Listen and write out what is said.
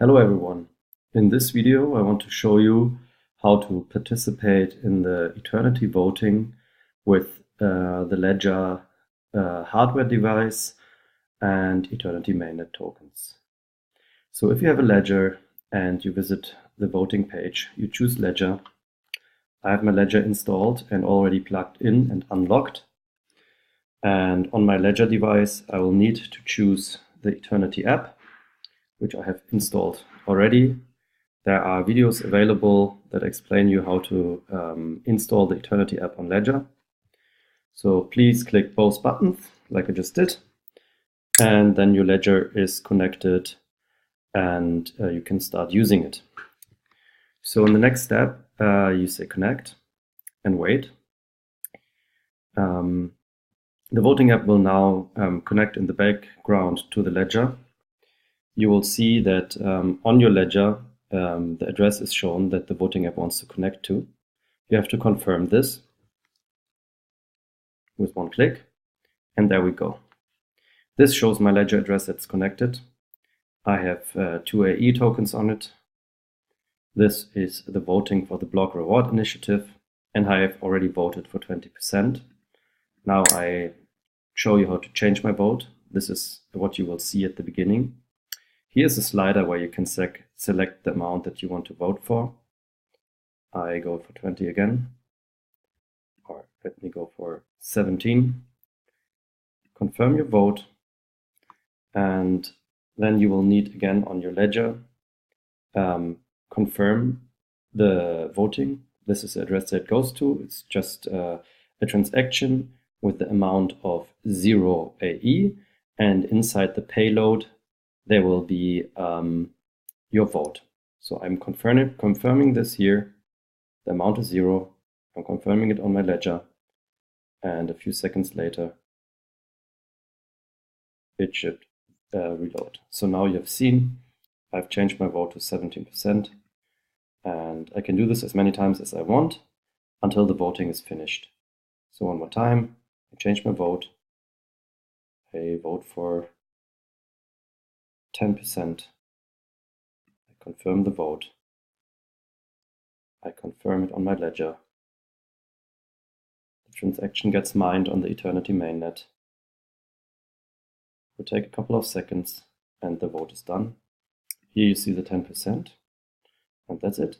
Hello everyone. In this video I want to show you how to participate in the Eternity voting with the Ledger hardware device and Eternity Mainnet tokens. So if you have a Ledger and you visit the voting page, you choose Ledger. I have my Ledger installed and already plugged in and unlocked. And on my Ledger device I will need to choose the Eternity app, which I have installed already. There are videos available that explain you how to install the Eternity app on Ledger. So please click both buttons like I just did, and then your Ledger is connected and you can start using it. So in the next step, you say connect and wait. The voting app will now connect in the background to the Ledger. You will see that on your Ledger, the address is shown that the voting app wants to connect to. You have to confirm this with one click, and there we go. This shows my Ledger address that's connected. I have 2 AE tokens on it. This is the voting for the block reward initiative, and I have already voted for 20%. Now I show you how to change my vote. This is what you will see at the beginning. Here's a slider where you can select the amount that you want to vote for. I go for 20 again, or let me go for 17. Confirm your vote, and then you will need again on your Ledger, confirm the voting. This is the address that it goes to. It's just a transaction with the amount of 0 AE, and inside the payload there will be your vote. So I'm confirming this here. The amount is 0. I'm confirming it on my Ledger, and a few seconds later it should reload. So now you have seen I've changed my vote to 17%, and I can do this as many times as I want until the voting is finished. So one more time, I change my vote. I vote for 10%. I confirm the vote. I confirm it on my Ledger. The transaction gets mined on the Eternity mainnet. It will take a couple of seconds and the vote is done. Here you see the 10%, and that's it.